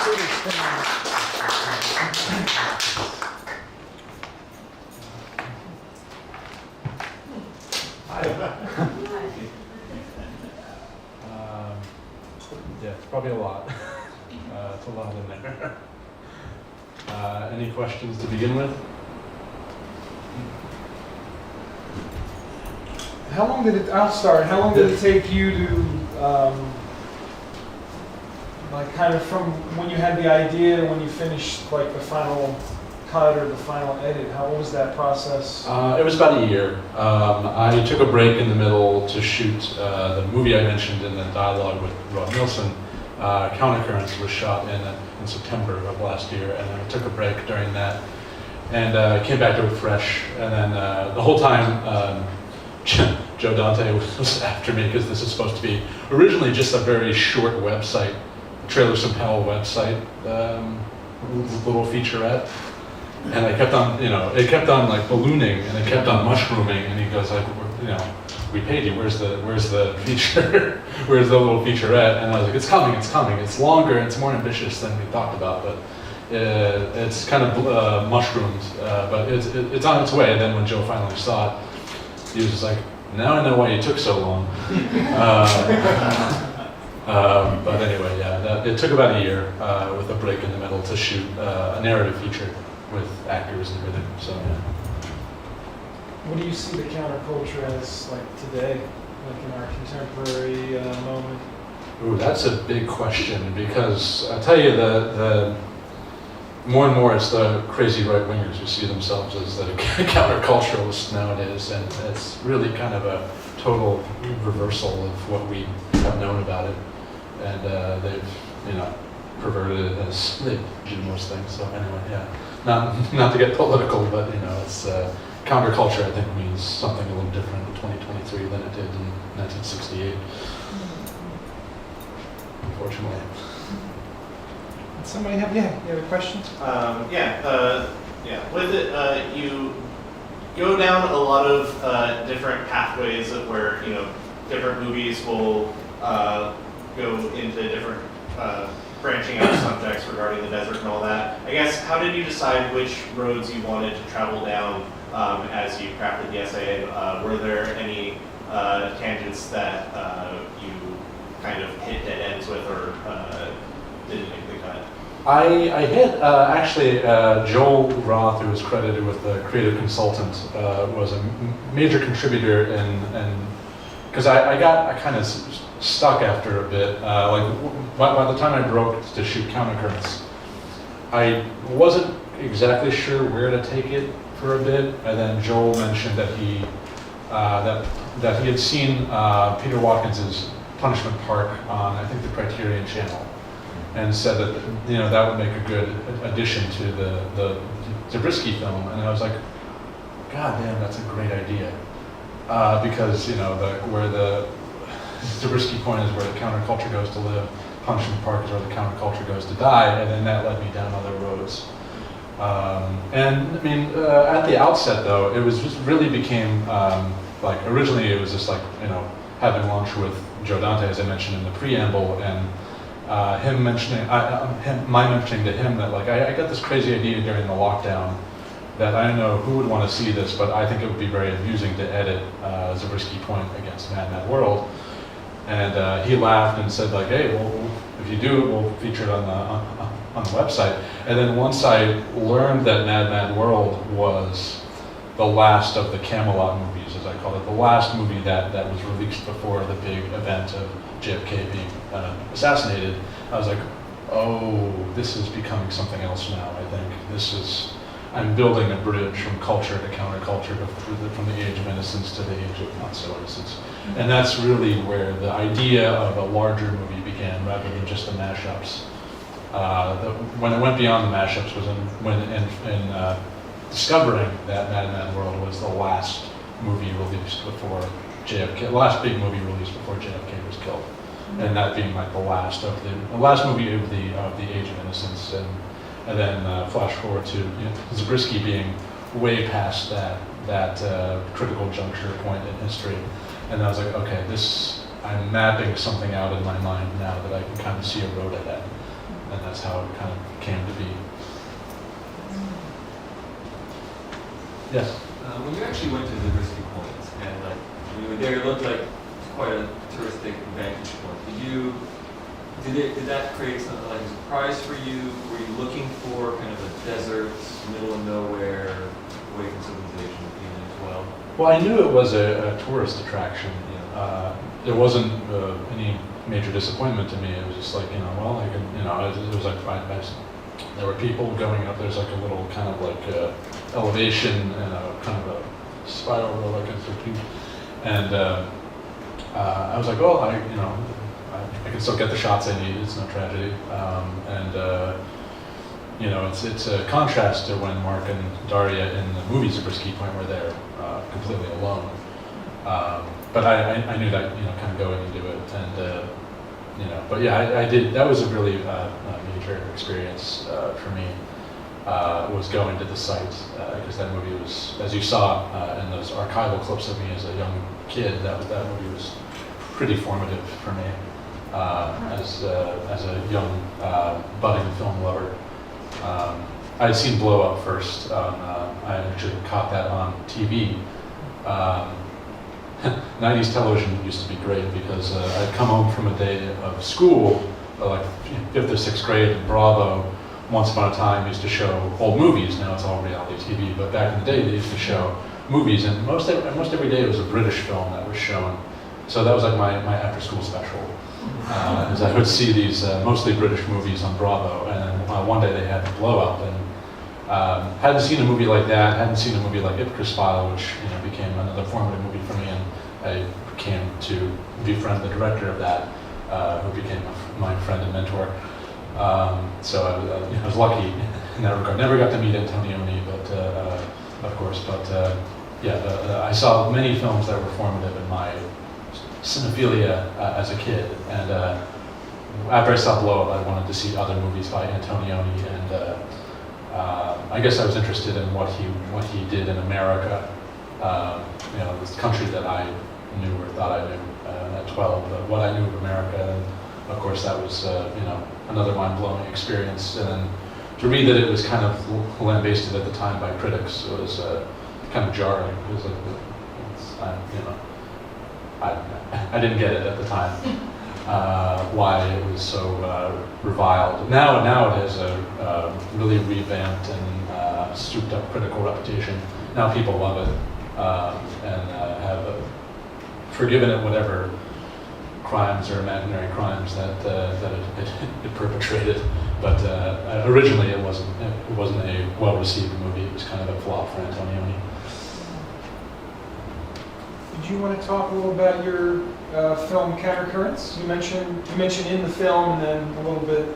Yeah, it's probably a lot. It's a lot in there. Any questions to begin with? How long did it? I'll start. How long did it take you to, like, kind of from when you had the idea to when you finished, like, the final cut or the final edit? What was that process? It was about a year. I took a break in the middle to shoot the movie I mentioned in the dialogue with Rod Nilsson. Countercurrents was shot in September of last year, and I took a break during that, and came back to it fresh. And then the whole time, Joe Dante was after me because this is supposed to be originally just a very short website, Trailers from Hell website, little featurette. And I kept on, it kept on like ballooning, and it kept on mushrooming. And he goes like, we paid you. Where's the feature? Where's the little featurette? And I was like, it's coming. It's longer. It's more ambitious than we talked about, but it's kind of mushroomed. But it's on its way. And then when Joe finally saw it, he was just like, now I know why you took so long. But anyway, yeah, it took about a year with a break in the middle to shoot a narrative feature with actors and everything. So yeah. What do you see the counterculture as, like, today, like in our contemporary moment? Ooh, that's a big question, because I tell you, the more and more it's the crazy right-wingers who see themselves as the counterculturalists nowadays, and it's really kind of a total reversal of what we have known about it, and they've, perverted it as they do most things. So anyway, yeah, not to get political, but it's counterculture. I think means something a little different in 2023 than it did in 1968. Unfortunately. Somebody have a question? With it, you go down a lot of different pathways of where different movies will go into different branching out subjects regarding the desert and all that. I guess, how did you decide which roads you wanted to travel down as you crafted the essay? Were there any tangents that you kind of hit dead ends with, or didn't make the cut? I hit, Joel Roth, who is credited with the creative consultant, was a major contributor in because I kind of stuck after a bit. By the time I broke to shoot Countercurrents, I wasn't exactly sure where to take it for a bit, and then Joel mentioned that he that he had seen Peter Watkins's Punishment Park on, I think, the Criterion Channel, and said that that would make a good addition to the Zabriskie film, and I was like, God damn, that's a great idea, because where the Zabriskie Point is where the counterculture goes to live, Punishment Park is where the counterculture goes to die, and then that led me down other roads. At the outset though, it was just really became originally it was just having lunch with Joe Dante, as I mentioned in the preamble, and him mentioning, my mentioning to him that I got this crazy idea during the lockdown that I don't know who would want to see this, but I think it would be very amusing to edit Zabriskie Point against Mad Mad World. And he laughed and said hey, well, if you do it, we'll feature it on the website. And then once I learned that Mad Mad World was the last of the Camelot movies, as I call it, the last movie that was released before the big event of JFK being assassinated, I was like, oh, this is becoming something else now. I think I'm building a bridge from culture to counterculture, from the age of innocence to the age of not so innocence. And that's really where the idea of a larger movie began, rather than just the mashups. When it went beyond the mashups was in discovering that Mad Mad World was the last movie released before JFK, the last big movie released before JFK was killed, and that being the last movie of the age of innocence, and then flash forward to Zabriskie being way past that critical juncture point in history, and I was like, okay, I'm mapping something out in my mind now that I can kind of see a road ahead. and that's how it kind of came to be. Yes. When you actually went to Zabriskie Point and like when you were there, it looked like quite a touristic vantage point. Did that create something like a surprise for you? Were you looking for kind of a desert, middle of nowhere, away from civilization feeling as well? Well, I knew it was a tourist attraction. There wasn't any major disappointment to me. It was just like, well, I can, it was like there were people going up. There's like a little kind of like elevation and a kind of a spiral road, like a 13. And I was like, well, I can still get the shots I need. It's no tragedy. It's a contrast to when Mark and Daria in the movie Zabriskie Point were there completely alone. But I knew that, kind of going into it, and but yeah, I did. That was a really major experience for me. Was going to the site because that movie was, as you saw in those archival clips of me as a young kid, that movie was pretty formative for me as a young budding film lover. I had seen Blow Up first. I actually caught that on TV. 90s television used to be great because I'd come home from a day of school, like 5th or 6th grade, and Bravo, once upon a time, used to show old movies. Now it's all reality TV, but back in the day, they used to show movies, and most every day it was a British film that was shown. So that was like my after-school special. As I would see these mostly British movies on Bravo, and then one day they had Blow Up, and hadn't seen a movie like that, hadn't seen a movie like Ipcress File, which became another formative movie for me, and I came to befriend the director of that, who became my friend and mentor. So I was lucky in that regard. Never got to meet Antonioni, but of course, but I saw many films that were formative in my cinephilia as a kid, and after I saw Blow Up, I wanted to see other movies by Antonioni, and I guess I was interested in what he did in America, this country that I knew or thought I knew at 12, but what I knew of America, and of course that was another mind-blowing experience, and then to read that it was kind of lambasted at the time by critics was kind of jarring. It was like, I didn't get it at the time. Why it was so reviled. Now it has a really revamped and souped-up critical reputation. Now people love it and have forgiven it whatever crimes or imaginary crimes that it perpetrated. But originally it wasn't a well-received movie. It was kind of a flop for Antonioni. Did you want to talk a little about your film Countercurrents? You mentioned in the film, and then a little bit.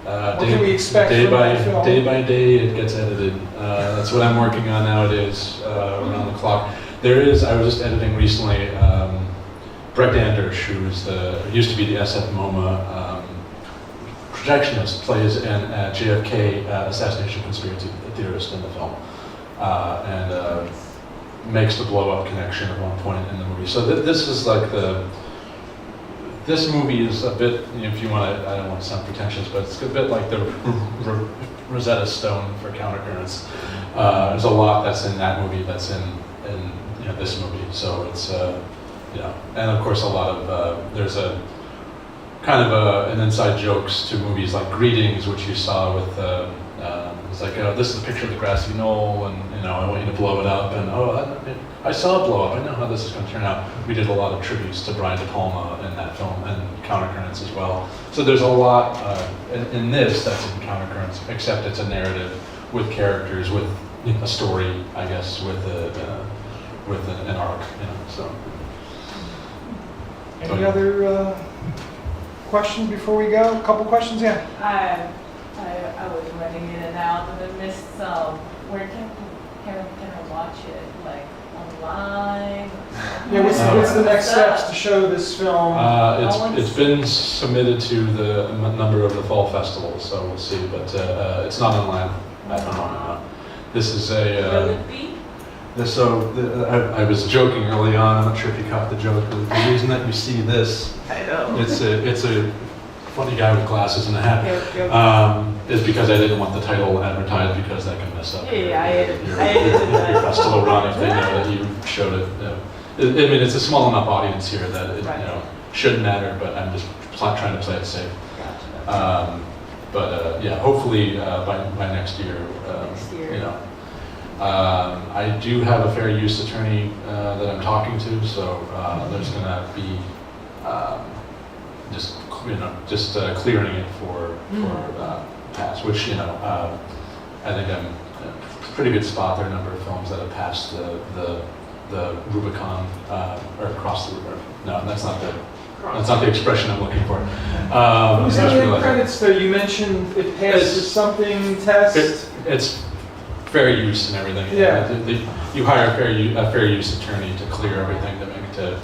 What can we expect day from that film? Day by day, it gets edited. That's what I'm working on nowadays, around the clock. I was just editing recently. Brett Anders, who used to be the SF MoMA projectionist, plays an JFK assassination conspiracy theorist in the film, and makes the blow-up connection at one point in the movie. So this is like this movie is a bit, if you want to, I don't want to sound pretentious, but it's a bit like the Rosetta Stone for Countercurrents. There's a lot that's in that movie that's in this movie. So it's and of course a lot of there's a kind of an inside jokes to movies like Greetings, which you saw with it's like this is a picture of the grassy knoll, and I want you to blow it up, and I saw it blow up. I know how this is going to turn out. We did a lot of tributes to Brian De Palma in that film and Countercurrents as well. So there's a lot in this that's in Countercurrents, except it's a narrative with characters, with a story, I guess, with an arc. So. Any other questions before we go? A couple questions, yeah. I was running in and out and I missed some. Where can I watch it? Like online? Yeah, what's the next steps to show this film? It's been submitted to the number of the fall festivals, so we'll see. But it's not online at the moment. No. This is Will it be? I was joking early on. I'm not sure if you caught the joke. The reason that you see this, I know. it's a funny guy with glasses and a hat, is because I didn't want the title advertised because that can mess up Yeah, I edited your that. festival run if they know that you showed it. I mean, it's a small enough audience here that it Right. shouldn't matter, but I'm just trying to play it safe. Gotcha. Yeah, hopefully by next year, Next year. you know. I do have a fair use attorney that I'm talking to, so there's going to be just clearing it for pass, which I think I'm in a pretty good spot. There are a number of films that have passed the Rubicon or across the river. No, that's not the expression I'm looking for. Was that in the credits though? You mentioned it passes something test. It's fair use and everything. Yeah. You hire a fair use attorney to clear everything to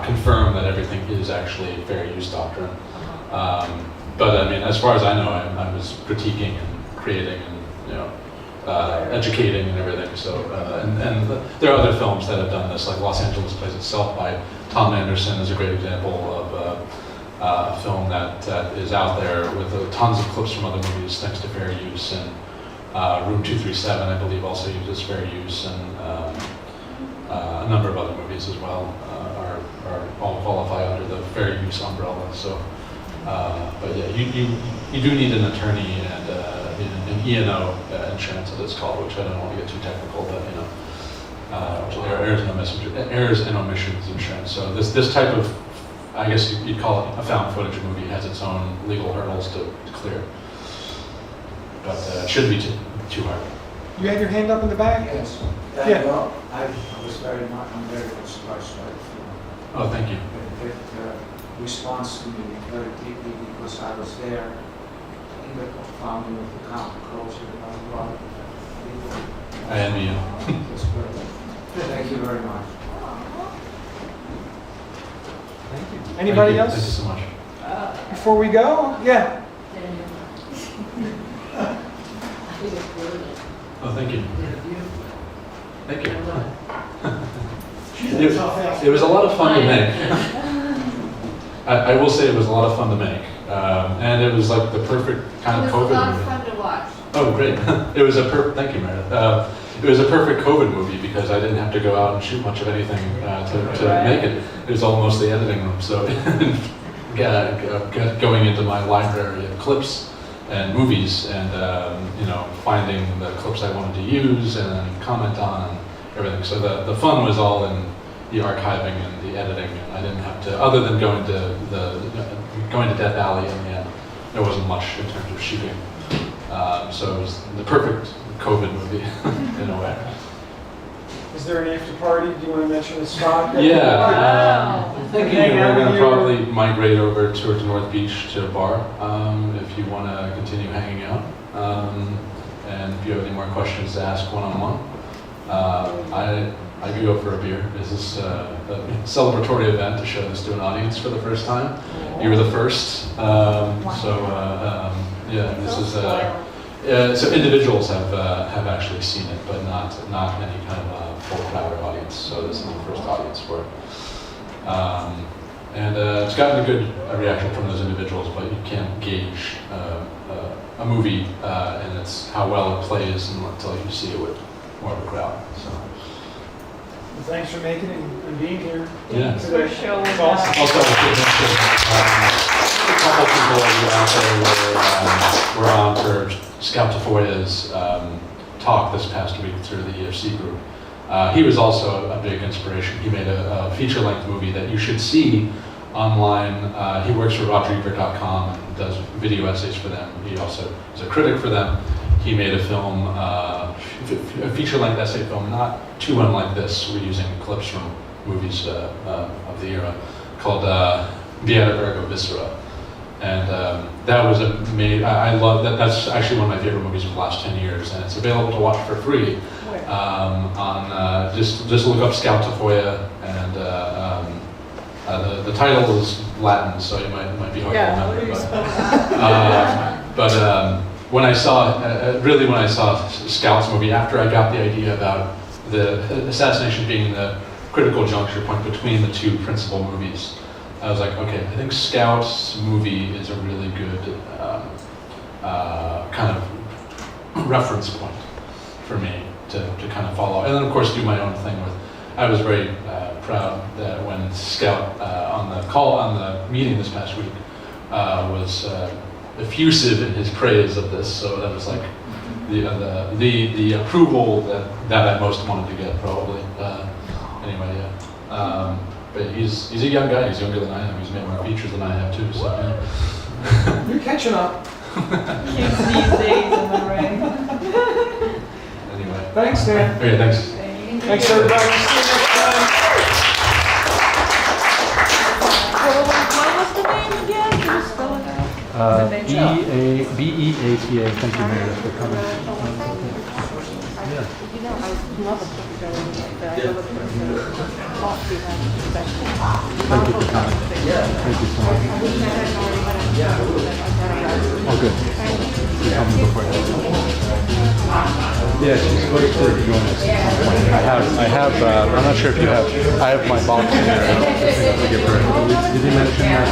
confirm that everything is actually a fair use doctrine. But I mean, as far as I know, I was critiquing and creating and educating and everything. So and there are other films that have done this, like Los Angeles Plays Itself by Tom Anderson is a great example of a film that is out there with tons of clips from other movies thanks to fair use. And Room 237, I believe, also uses fair use, and a number of other movies as well are all qualify under the fair use umbrella. So, but yeah, you do need an attorney and an E&O insurance, as it's called, which I don't want to get too technical, but which is errors and omissions insurance. So this type of, I guess you'd call it a found footage movie, has its own legal hurdles to clear. But it shouldn't be too hard. You had your hand up in the back? Yes. Yeah. Well, I'm very much surprised by the film. Oh, thank you. It responds to me very deeply because I was there in the founding of the counterculture and a lot of people. I envy you. It's great. Thank you very much. Thank you. Anybody Thank you. else? Thank you so much. Before we go? Yeah. Oh, thank you. Thank you. It was a lot of fun to make. I will say it was a lot of fun to make. And it was like the perfect kind of COVID It was a lot of movie. fun to watch. Oh, great. It was thank you, Meredith. It was a perfect COVID movie because I didn't have to go out and shoot much of anything to make it. It was all mostly editing room. So going into my library of clips and movies and finding the clips I wanted to use and then comment on and everything. So the fun was all in the archiving and the editing, and I didn't have to, other than going to Death Alley in the end, there wasn't much in terms of shooting. So it was the perfect COVID movie in a way. Is there an after party? Do you want to mention the spot? Yeah, Wow. I'm thinking Hang we're out going to with probably migrate over towards North Beach to a bar if you want to continue hanging out. And if you have any more questions to ask one-on-one. I do go for a beer. This is a celebratory event to show this to an audience for the first time. You were the first. This is so individuals have actually seen it, but not any kind of full crowd or audience. So this is the first audience for it. It's gotten a good reaction from those individuals, but you can't gauge a movie and it's how well it plays until you see it with more of a crowd. So. Well, thanks for making it and being here. Yeah. Today. For showing It's awesome. up. Also, a couple people out there were on for Scout Tafoya's talk this past week through the EFC group. He was also a big inspiration. He made a feature-length movie that you should see online. He works for RogerEbert.com and does video essays for them. He also is a critic for them. He made a film, a feature-length essay film, not too unlike this. We're using clips from movies of the era, called Via Ergo Viscera. And that was I love that. That's actually one of my favorite movies of the last 10 years, and it's available to watch for free. On just look up Scout Tafoya, and the title is Latin, so it might be hard to remember. But when I saw Scout's movie, after I got the idea about the assassination being the critical juncture point between the two principal movies, I was like, okay, I think Scout's movie is a really good kind of reference point for me to kind of follow. And then of course do my own thing with, I was very proud that when Scout on the meeting this past week was effusive in his praise of this, so that was like the approval that I most wanted to get probably. Anyway, yeah. But he's a young guy. He's younger than I am. He's made more features than I have too. So yeah. You're catching up. Kids these days, am I right? Anyway. Thanks, Dan. Okay, thanks. Thanks, everybody. See you next time. What was the name again? Can you spell it out? B-E-A-T-A. Thank you, Mayor, for coming. Yeah. You know, I love a book going like that. I love it when off behind especially. Thank you for coming. Thank you so much. Oh, good. You're coming before that. Yeah, she's supposed to join us at some point. I'm not sure if you have, I have my box in there. I think I'll give her. Did you mention that?